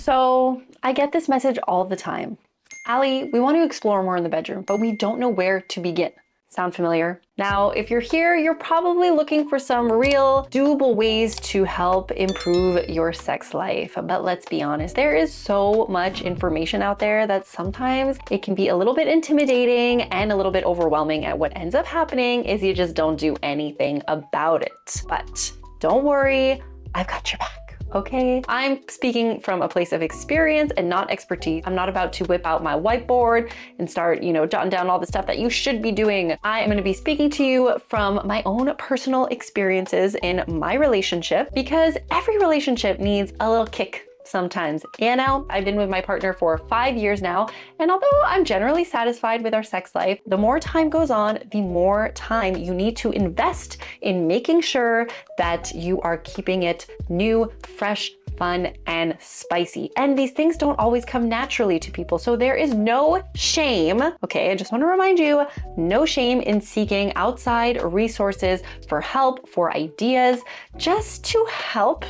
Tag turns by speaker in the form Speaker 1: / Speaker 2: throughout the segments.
Speaker 1: So I get this message all the time. Ali, we want to explore more in the bedroom, but we don't know where to begin. Sound familiar? Now, if you're here, you're probably looking for some real doable ways to help improve your sex life. But let's be honest, there is so much information out there that sometimes it can be a little bit intimidating and a little bit overwhelming. And what ends up happening is you just don't do anything about it. But don't worry, I've got your back. Okay, I'm speaking from a place of experience and not expertise. I'm not about to whip out my whiteboard and start, jotting down all the stuff that you should be doing. I am going to be speaking to you from my own personal experiences in my relationship, because every relationship needs a little kick sometimes. I've been with my partner for 5 years now, and although I'm generally satisfied with our sex life, the more time goes on, the more time you need to invest in making sure that you are keeping it new, fresh, fun, and spicy. And these things don't always come naturally to people. So there is no shame, okay, I just want to remind you, no shame in seeking outside resources for help, for ideas, just to help,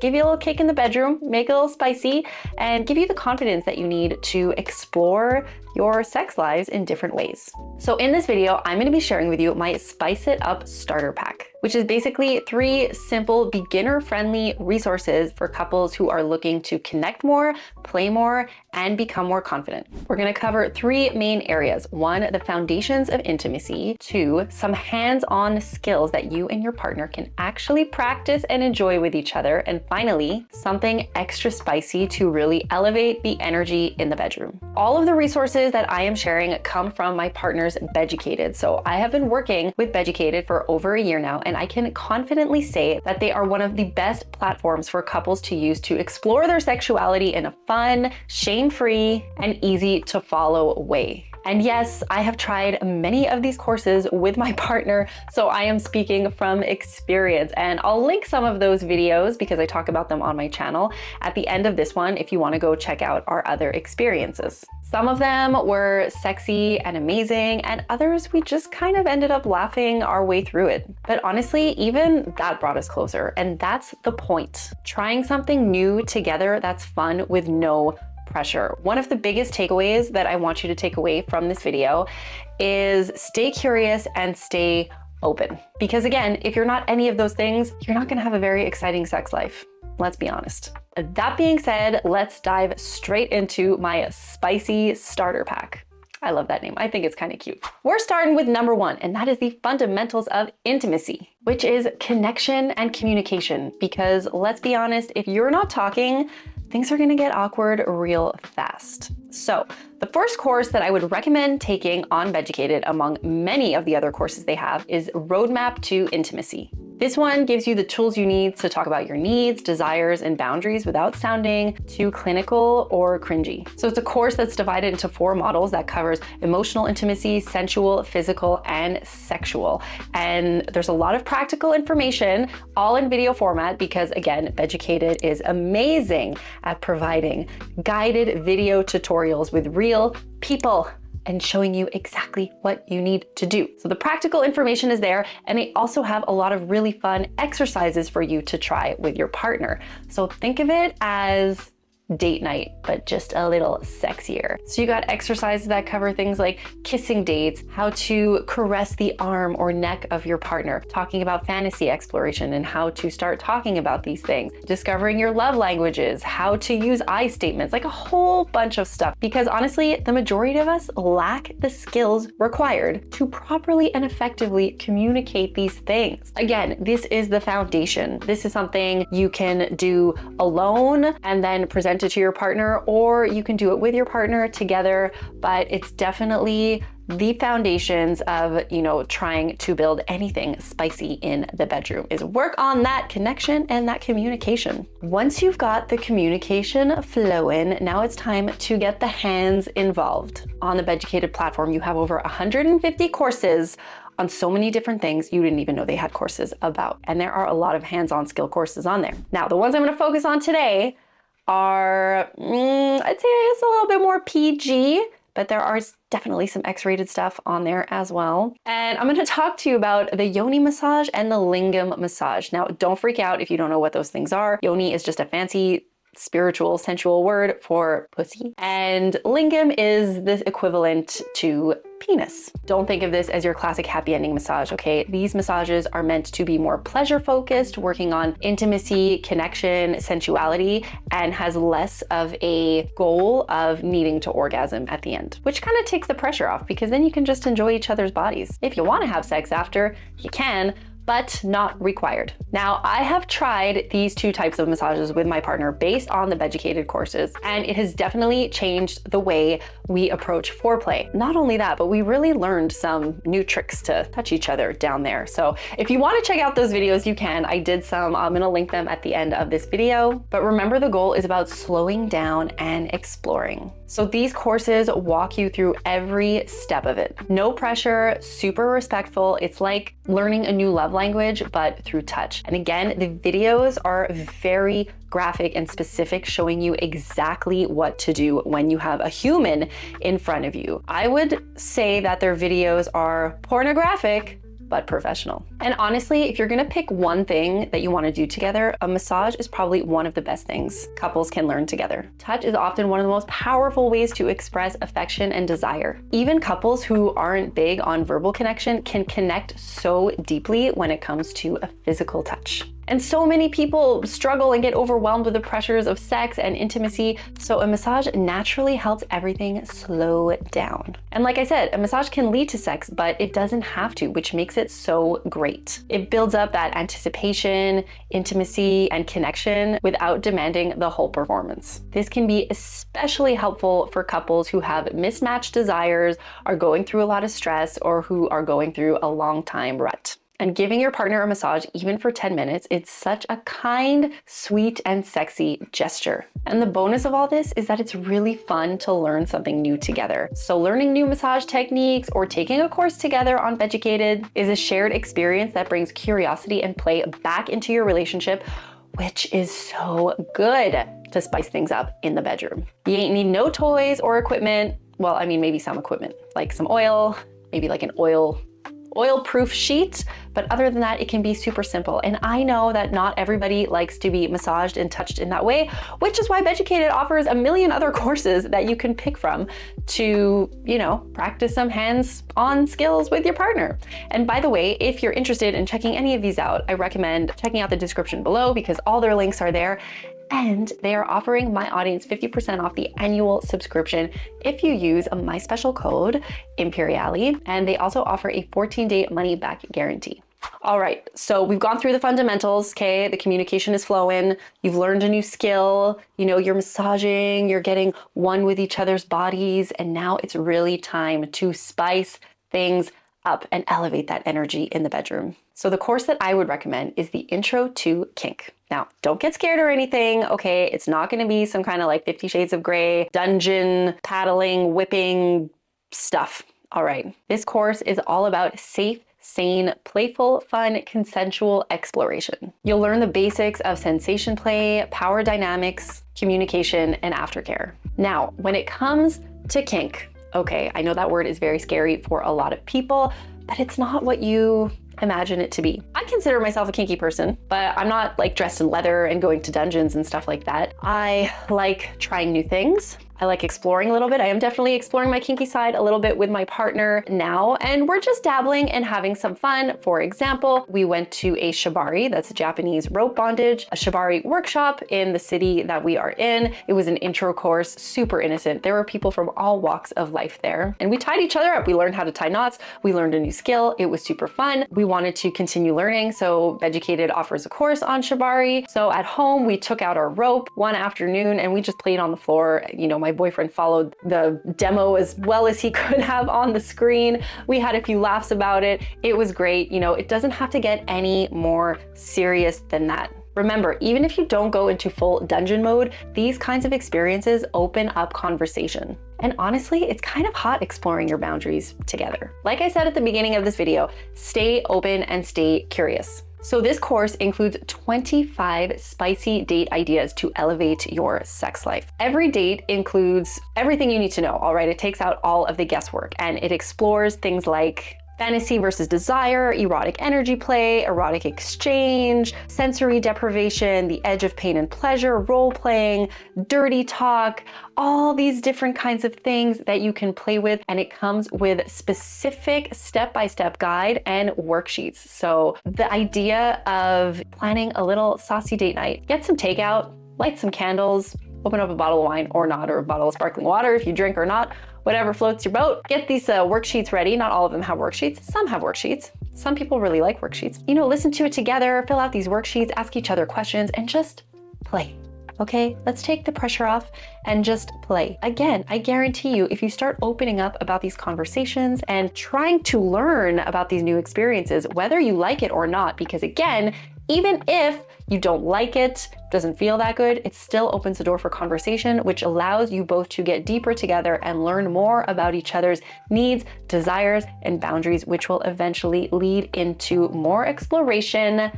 Speaker 1: give you a little kick in the bedroom, make it a little spicy, and give you the confidence that you need to explore your sex lives in different ways. So in this video, I'm gonna be sharing with you my Spice It Up Starter Pack, which is basically 3 simple beginner-friendly resources for couples who are looking to connect more, play more, and become more confident. We're gonna cover 3 main areas. 1, the foundations of intimacy. 2, some hands-on skills that you and your partner can actually practice and enjoy with each other. And finally, something extra spicy to really elevate the energy in the bedroom. All of the resources that I am sharing come from my partner's Beducated. So I have been working with Beducated for over a year now, and I can confidently say that they are one of the best platforms for couples to use to explore their sexuality in a fun, shame-free, and easy to follow way. And yes, I have tried many of these courses with my partner, so I am speaking from experience. And I'll link some of those videos because I talk about them on my channel at the end of this one if you want to go check out our other experiences. Some of them were sexy and amazing, and others we just kind of ended up laughing our way through it. But honestly, even that brought us closer, and that's the point. Trying something new together that's fun with no pressure. One of the biggest takeaways that I want you to take away from this video is stay curious and stay open. Because again, if you're not any of those things, you're not gonna have a very exciting sex life. Let's be honest. That being said, let's dive straight into my spicy starter pack. I love that name. I think it's kind of cute. We're starting with number 1, and that is the fundamentals of intimacy, which is connection and communication. Because let's be honest, if you're not talking, things are gonna get awkward real fast. So the first course that I would recommend taking on Beducated, among many of the other courses they have, is Roadmap to Intimacy. This one gives you the tools you need to talk about your needs, desires, and boundaries without sounding too clinical or cringy. So it's a course that's divided into 4 models that covers emotional intimacy, sensual, physical, and sexual. And there's a lot of practical information, all in video format, because again, Beducated is amazing at providing guided video tutorials with real people and showing you exactly what you need to do. So the practical information is there, and they also have a lot of really fun exercises for you to try with your partner. So think of it as date night, but just a little sexier. So you got exercises that cover things like kissing dates, how to caress the arm or neck of your partner, talking about fantasy exploration and how to start talking about these things, discovering your love languages, how to use I statements, like a whole bunch of stuff. Because honestly, the majority of us lack the skills required to properly and effectively communicate these things. Again, this is the foundation. This is something you can do alone and then present it to your partner, or you can do it with your partner together, but it's definitely the foundations of, trying to build anything spicy in the bedroom is work on that connection and that communication. Once you've got the communication flowing, now it's time to get the hands involved. On the Beducated platform, you have over 150 courses on so many different things you didn't even know they had courses about. And there are a lot of hands-on skill courses on there. Now, the ones I'm gonna focus on today are, I'd say it's a little bit more PG, but there are definitely some X-rated stuff on there as well. And I'm gonna talk to you about the yoni massage and the lingam massage. Now, don't freak out if you don't know what those things are. Yoni is just a fancy spiritual, sensual word for pussy. And lingam is the equivalent to penis. Don't think of this as your classic happy ending massage, okay? These massages are meant to be more pleasure focused, working on intimacy, connection, sensuality, and has less of a goal of needing to orgasm at the end, which kind of takes the pressure off because then you can just enjoy each other's bodies. If you want to have sex after, you can, but not required. Now, I have tried these two types of massages with my partner based on the Beducated courses, and it has definitely changed the way we approach foreplay. Not only that, but we really learned some new tricks to touch each other down there. So if you want to check out those videos, you can. I did some. I'm gonna link them at the end of this video. But remember, the goal is about slowing down and exploring. So these courses walk you through every step of it. No pressure, super respectful. It's like learning a new love language, but through touch. And again, the videos are very graphic and specific, showing you exactly what to do when you have a human in front of you. I would say that their videos are pornographic, but professional. And honestly, if you're gonna pick one thing that you wanna do together, a massage is probably one of the best things couples can learn together. Touch is often one of the most powerful ways to express affection and desire. Even couples who aren't big on verbal connection can connect so deeply when it comes to a physical touch. And so many people struggle and get overwhelmed with the pressures of sex and intimacy, so a massage naturally helps everything slow down. And like I said, a massage can lead to sex, but it doesn't have to, which makes it so great. It builds up that anticipation, intimacy, and connection without demanding the whole performance. This can be especially helpful for couples who have mismatched desires, are going through a lot of stress, or who are going through a long time rut. And giving your partner a massage, even for 10 minutes, it's such a kind, sweet, and sexy gesture. And the bonus of all this is that it's really fun to learn something new together. So learning new massage techniques or taking a course together on Beducated is a shared experience that brings curiosity and play back into your relationship, which is so good to spice things up in the bedroom. You ain't need no toys or equipment. Well, I mean, maybe some equipment, like some oil, maybe like an oil-proof sheet, but other than that, it can be super simple. And I know that not everybody likes to be massaged and touched in that way, which is why Beducated offers a million other courses that you can pick from to, practice some hands-on skills with your partner. And by the way, if you're interested in checking any of these out, I recommend checking out the description below because all their links are there. And they are offering my audience 50% off the annual subscription if you use my special code, Imperiale. And they also offer a 14-day money-back guarantee. All right, so we've gone through the fundamentals, okay? The communication is flowing. You've learned a new skill. You're massaging, you're getting one with each other's bodies. And now it's really time to spice things up and elevate that energy in the bedroom. So the course that I would recommend is the Intro to Kink. Now, don't get scared or anything, okay? It's not gonna be some kind of like 50 Shades of Grey, dungeon, paddling, whipping stuff, all right? This course is all about safe, sane, playful, fun, consensual exploration. You'll learn the basics of sensation play, power dynamics, communication, and aftercare. Now, when it comes to kink, okay, I know that word is very scary for a lot of people, but it's not what you imagine it to be. I consider myself a kinky person, but I'm not like dressed in leather and going to dungeons and stuff like that. I like trying new things. I like exploring a little bit. I am definitely exploring my kinky side a little bit with my partner now, and we're just dabbling and having some fun. For example, we went to a shibari, that's Japanese rope bondage, a shibari workshop in the city that we are in. It was an intro course, super innocent. There were people from all walks of life there, and we tied each other up. We learned how to tie knots. We learned a new skill. It was super fun. We wanted to continue learning, so Beducated offers a course on shibari. So at home, we took out our rope one afternoon and we just played on the floor. My boyfriend followed the demo as well as he could have on the screen. We had a few laughs about it. It was great. It doesn't have to get any more serious than that. Remember, even if you don't go into full dungeon mode, these kinds of experiences open up conversation. And honestly, it's kind of hot exploring your boundaries together. Like I said at the beginning of this video, stay open and stay curious. So this course includes 25 spicy date ideas to elevate your sex life. Every date includes everything you need to know, all right? It takes out all of the guesswork and it explores things like Fantasy versus desire, erotic energy play, erotic exchange, sensory deprivation, the edge of pain and pleasure, role playing, dirty talk, all these different kinds of things that you can play with. And it comes with specific step-by-step guide and worksheets. So the idea of planning a little saucy date night, get some takeout, light some candles, open up a bottle of wine or not, or a bottle of sparkling water if you drink or not, whatever floats your boat. Get these worksheets ready. Not all of them have worksheets. Some have worksheets. Some people really like worksheets. You know, listen to it together, fill out these worksheets, ask each other questions, and just play. Okay, let's take the pressure off and just play. Again, I guarantee you, if you start opening up about these conversations and trying to learn about these new experiences, whether you like it or not, because again, even if you don't like it, doesn't feel that good, it still opens the door for conversation, which allows you both to get deeper together and learn more about each other's needs, desires, and boundaries, which will eventually lead into more exploration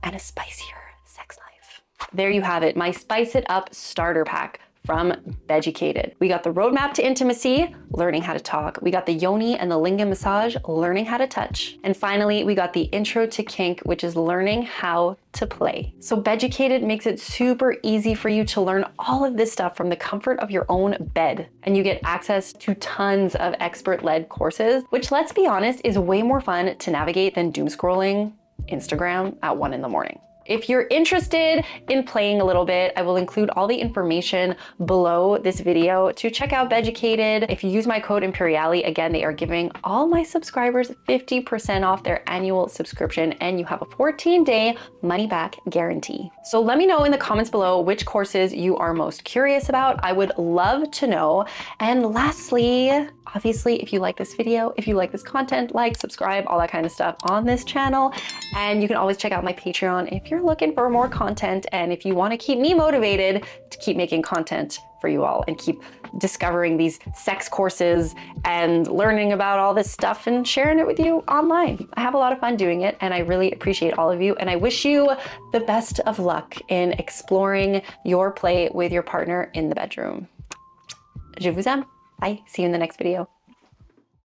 Speaker 1: and a spicier sex life. There you have it, my Spice It Up starter pack from Beducated. We got the roadmap to intimacy, learning how to talk. We got the yoni and the lingam massage, learning how to touch. And finally, we got the intro to kink, which is learning how to play. So Beducated makes it super easy for you to learn all of this stuff from the comfort of your own bed. And you get access to tons of expert-led courses, which, let's be honest, is way more fun to navigate than doom scrolling Instagram at 1 in the morning. If you're interested in playing a little bit, I will include all the information below this video to check out Beducated. If you use my code Imperiali, again, they are giving all my subscribers 50% off their annual subscription, and you have a 14-day money-back guarantee. So let me know in the comments below which courses you are most curious about. I would love to know. And lastly, obviously, if you like this video, if you like this content, like, subscribe, all that kind of stuff on this channel. And you can always check out my Patreon if you're looking for more content and if you want to keep me motivated to keep making content for you all and keep discovering these sex courses and learning about all this stuff and sharing it with you online. I have a lot of fun doing it, and I really appreciate all of you, and I wish you the best of luck in exploring your play with your partner in the bedroom. Je vous aime. Bye. See you in the next video.